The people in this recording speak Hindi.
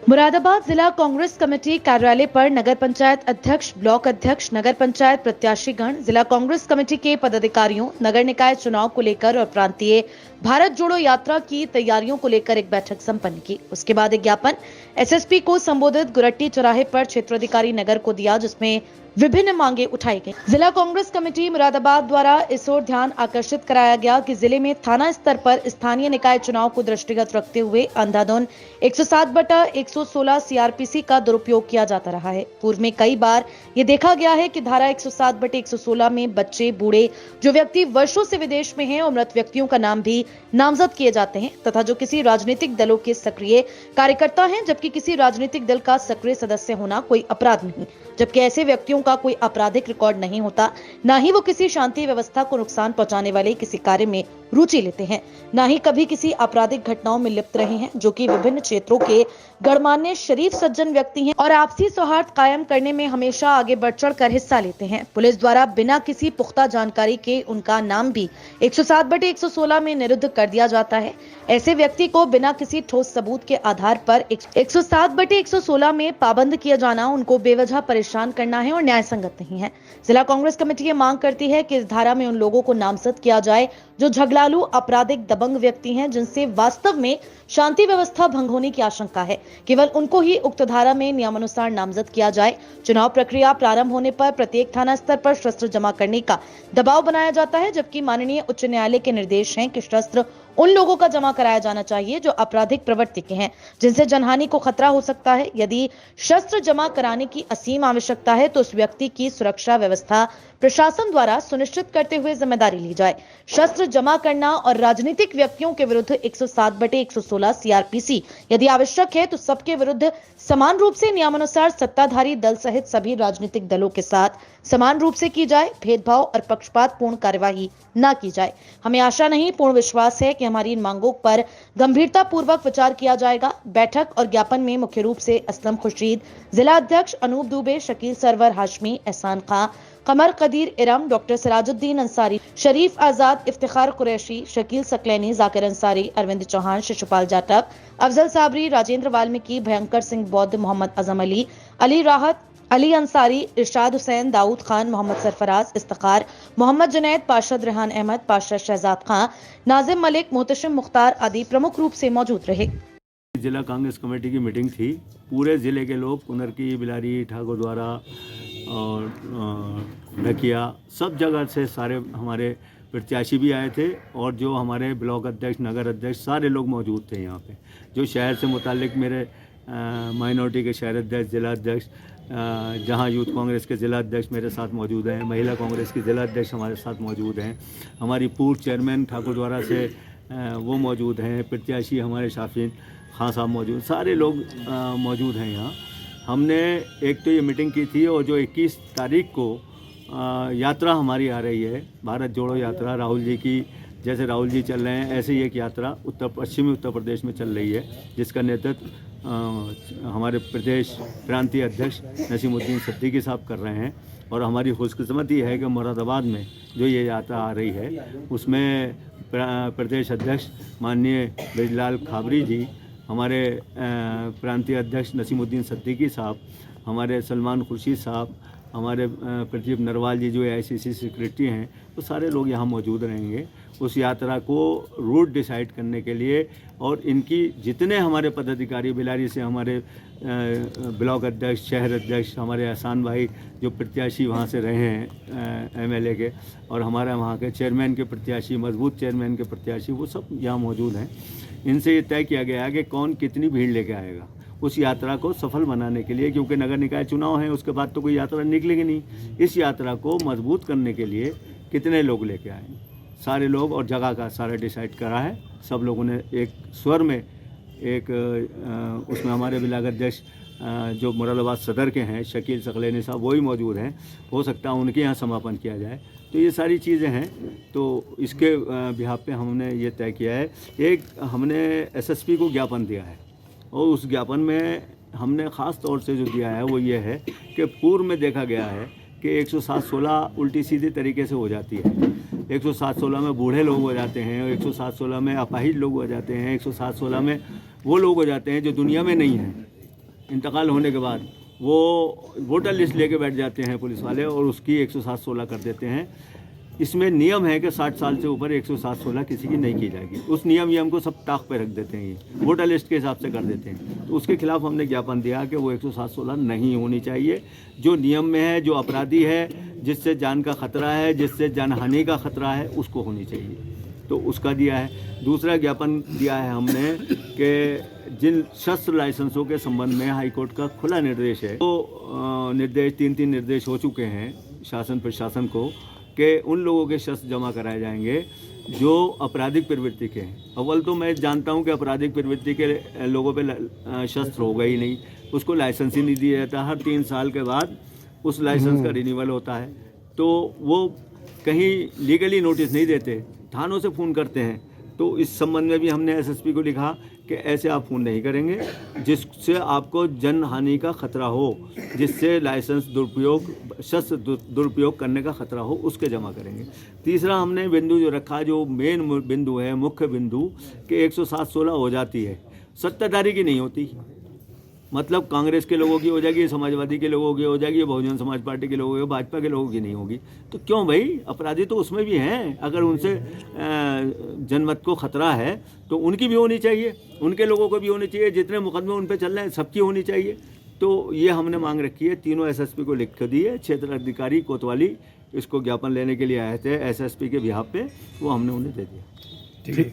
मुरादाबाद जिला कांग्रेस कमेटी कार्यालय पर नगर पंचायत अध्यक्ष, ब्लॉक अध्यक्ष, नगर पंचायत प्रत्याशीगण, जिला कांग्रेस कमेटी के पदाधिकारियों, नगर निकाय चुनाव को लेकर और प्रांतीय भारत जोड़ो यात्रा की तैयारियों को लेकर एक बैठक संपन्न की। उसके बाद एक ज्ञापन एसएसपी को संबोधित गुरट्टी चौराहे पर क्षेत्राधिकारी नगर को दिया, जिसमें विभिन्न मांगे उठाई गई। जिला कांग्रेस कमेटी मुरादाबाद द्वारा इस ओर ध्यान आकर्षित कराया गया कि जिले में थाना स्तर पर स्थानीय निकाय चुनाव को दृष्टिगत रखते हुए अंधाधुंध 107/116 सीआरपीसी का दुरुपयोग किया जाता रहा है। पूर्व में कई बार ये देखा गया है कि धारा 107/116 में बच्चे, बूढ़े, जो व्यक्ति वर्षों से विदेश में हैं और मृत व्यक्तियों का नाम भी नामजद किए जाते हैं तथा जो किसी राजनीतिक दलों के सक्रिय कार्यकर्ता हैं, जबकि किसी राजनीतिक दल का सक्रिय सदस्य होना कोई अपराध नहीं, जबकि ऐसे व्यक्तियों का कोई आपराधिक रिकॉर्ड नहीं होता, ना ही वो किसी शांति व्यवस्था को नुकसान पहुंचाने वाले किसी कार्य में रुचि लेते हैं, ना ही कभी किसी आपराधिक घटनाओं में लिप्त रहे हैं, जो कि विभिन्न क्षेत्रों के गणमान्य शरीफ सज्जन व्यक्ति हैं और आपसी सौहार्द कायम करने में हमेशा आगे बढ़ चढ़ कर हिस्सा लेते हैं। पुलिस द्वारा बिना किसी पुख्ता जानकारी के उनका नाम भी 107/116 में निरुद्ध कर दिया जाता है। ऐसे व्यक्ति को बिना किसी ठोस सबूत के आधार पर 107/116 में पाबंद किया जाना उनको बेवजह परेशान करना है और न्याय संगत नहीं है। जिला कांग्रेस कमेटी ये मांग करती है कि इस धारा में उन लोगों को नामजद किया जाए जो झगड़ालू, आपराधिक, दबंग व्यक्ति हैं, जिनसे वास्तव में शांति व्यवस्था भंग होने की आशंका है। केवल उनको ही उक्त धारा में नियमानुसार नामजद किया जाए। चुनाव प्रक्रिया प्रारंभ होने पर प्रत्येक थाना स्तर पर शस्त्र जमा करने का दबाव बनाया जाता है, जबकि माननीय उच्च न्यायालय के निर्देश हैं कि शस्त्र उन लोगों का जमा कराया जाना चाहिए जो आपराधिक प्रवृत्ति के हैं, जिनसे जनहानि को खतरा हो सकता है। यदि शस्त्र जमा कराने की असीम आवश्यकता है तो उस व्यक्ति की सुरक्षा व्यवस्था प्रशासन द्वारा सुनिश्चित करते हुए जिम्मेदारी ली जाए। शस्त्र जमा करना और राजनीतिक व्यक्तियों के विरुद्ध 107/116 सीआरपीसी यदि आवश्यक है तो सबके विरुद्ध समान रूप से नियमानुसार सत्ताधारी दल सहित सभी राजनीतिक दलों के साथ समान रूप से की जाए। भेदभाव और पक्षपात पूर्ण कार्यवाही न की जाए। हमें आशा नहीं, पूर्ण विश्वास है कि हमारी इन मांगों पर गंभीरता पूर्वक विचार किया जाएगा। बैठक और ज्ञापन में मुख्य रूप से असलम खुर्शीद, जिला अध्यक्ष अनूप दुबे, शकील सरवर हाशमी, एहसान खां, कमर कदीर इरम, डॉक्टर सिराजुद्दीन अंसारी, शरीफ आजाद, इफ्तिखार कुरैशी, शकील सकलैनी, जाकिर अंसारी, अरविंद चौहान, शिशुपाल जाटव, अफजल साबरी, राजेंद्र वाल्मीकि, भयंकर सिंह बौद्ध, मोहम्मद अजम अली, अली राहत, अली अंसारी, इरशाद हुसैन, दाऊद खान, मोहम्मद सरफराज, इफ्तिखार, मोहम्मद जुनैद, पार्षद रेहान अहमद, पार्षद शहजाद खां, नाजिम मलिक, मोहतशिम मुख्तार आदि प्रमुख रूप से मौजूद रहे। जिला कांग्रेस कमेटी की मीटिंग थी। पूरे ज़िले के लोग, पुनरकी, बिलारी, ठाकुर द्वारा और ढकिया, सब जगह से सारे हमारे प्रत्याशी भी आए थे और जो हमारे ब्लॉक अध्यक्ष, नगर अध्यक्ष, सारे लोग मौजूद थे यहाँ पे। जो शहर से मुतालिक मेरे माइनॉरिटी के शहर अध्यक्ष, जिला अध्यक्ष, जहाँ यूथ कांग्रेस के ज़िला अध्यक्ष मेरे साथ मौजूद हैं, महिला कांग्रेस की ज़िला अध्यक्ष हमारे साथ मौजूद हैं, हमारी पूर्व चेयरमैन ठाकुर द्वारा से वो मौजूद हैं, प्रत्याशी हमारे शाफिन खान साहब मौजूद, सारे लोग मौजूद हैं यहाँ। हमने एक तो ये मीटिंग की थी और जो 21 तारीख को यात्रा हमारी आ रही है, भारत जोड़ो यात्रा, राहुल जी की, जैसे राहुल जी चल रहे हैं ऐसे ही एक यात्रा पश्चिमी उत्तर प्रदेश में चल रही है, जिसका नेतृत्व हमारे प्रदेश प्रांतीय अध्यक्ष नसीमुद्दीन सिद्दीकी साहब कर रहे हैं। और हमारी खुशकिस्मती है कि मुरादाबाद में जो ये यात्रा आ रही है उसमें प्रदेश अध्यक्ष माननीय ब्रिजलाल खाबरी जी, हमारे प्रांतीय अध्यक्ष नसीमुद्दीन सिद्दीकी साहब, हमारे सलमान खुर्शीद साहब, हमारे प्रदीप नरवाल जी जो AICC सेक्रेटरी हैं, तो सारे लोग यहाँ मौजूद रहेंगे उस यात्रा को रूट डिसाइड करने के लिए। और इनकी जितने हमारे पदाधिकारी, बिलारी से हमारे ब्लॉक अध्यक्ष, शहर अध्यक्ष, हमारे एहसान भाई जो प्रत्याशी वहाँ से रहे हैं MLA के, और हमारे वहाँ के चेयरमैन के प्रत्याशी, मजबूत चेयरमैन के प्रत्याशी, वो सब यहाँ मौजूद हैं। इनसे ये तय किया गया है कि कौन कितनी भीड़ लेके आएगा उस यात्रा को सफल बनाने के लिए, क्योंकि नगर निकाय चुनाव है, उसके बाद तो कोई यात्रा निकलेगी नहीं। इस यात्रा को मजबूत करने के लिए कितने लोग लेके आए, सारे लोग, और जगह का सारा डिसाइड करा है। सब लोगों ने एक स्वर में उसमें हमारे ब्लॉक अध्यक्ष जो मुरादाबाद सदर के हैं शकील सकलैनी साहब, वो ही मौजूद हैं, हो सकता है उनके यहाँ समापन किया जाए। तो ये सारी चीज़ें हैं, तो इसके बिहाफ पे हमने ये तय किया है। एक हमने SSP को ज्ञापन दिया है और उस ज्ञापन में हमने ख़ास तौर से जो दिया है वो ये है कि पूर्व में देखा गया है कि 107/16 उल्टी सीधी तरीके से हो जाती है। 107/16 में बूढ़े लोग हो जाते हैं, 107/16 में अपाहिज लोग हो जाते हैं, 107/16 में वो लोग हो जाते हैं जो दुनिया में नहीं हैं, इंतकाल होने के बाद वो वोटर लिस्ट लेके बैठ जाते हैं पुलिस वाले और उसकी 107-16 कर देते हैं। इसमें नियम है कि 60 साल से ऊपर 107-16 किसी की नहीं की जाएगी। उस नियम को सब ताक पे रख देते हैं, ये वोटर लिस्ट के हिसाब से कर देते हैं। तो उसके खिलाफ हमने ज्ञापन दिया कि वो 107-16 नहीं होनी चाहिए। जो नियम में है, जो अपराधी है, जिससे जान का खतरा है, जिससे जानहानि का खतरा है, उसको होनी चाहिए। तो उसका दिया है। दूसरा ज्ञापन दिया है हमने कि जिन शस्त्र लाइसेंसों के संबंध में हाई कोर्ट का खुला निर्देश है, तो निर्देश 3 निर्देश हो चुके हैं शासन प्रशासन को कि उन लोगों के शस्त्र जमा कराए जाएंगे जो आपराधिक प्रवृत्ति के हैं। अव्वल तो मैं जानता हूं कि आपराधिक प्रवृत्ति के लोगों पे शस्त्र होगा ही नहीं, उसको लाइसेंस ही नहीं दिया जाता। हर 3 साल के बाद उस लाइसेंस का रिन्यूअल होता है, तो वो कहीं लीगली नोटिस नहीं देते, थानों से फ़ोन करते हैं। तो इस संबंध में भी हमने एसएसपी को लिखा कि ऐसे आप फ़ोन नहीं करेंगे जिससे आपको जन हानि का खतरा हो, जिससे लाइसेंस दुरुपयोग, शस्त्र दुरुपयोग करने का खतरा हो, उसके जमा करेंगे। तीसरा हमने बिंदु जो रखा, जो मेन बिंदु है, मुख्य बिंदु, कि 107-16 हो जाती है, सत्ताधारी की नहीं होती। मतलब कांग्रेस के लोगों की हो जाएगी, समाजवादी के लोगों की हो जाएगी, बहुजन समाज पार्टी के लोगों की, भाजपा के लोगों की नहीं होगी। तो क्यों भाई, अपराधी तो उसमें भी हैं। अगर उनसे जनमत को खतरा है तो उनकी भी होनी चाहिए, उनके लोगों को भी होनी चाहिए। जितने मुकदमे उन पे चल रहे हैं सबकी होनी चाहिए। तो ये हमने मांग रखी है। तीनों एसएसपी को लिख दी है। क्षेत्र अधिकारी कोतवाली इसको ज्ञापन लेने के लिए आए थे एसएसपी के बिहाफ पे, वो हमने उन्हें दे दिया। ठीक है।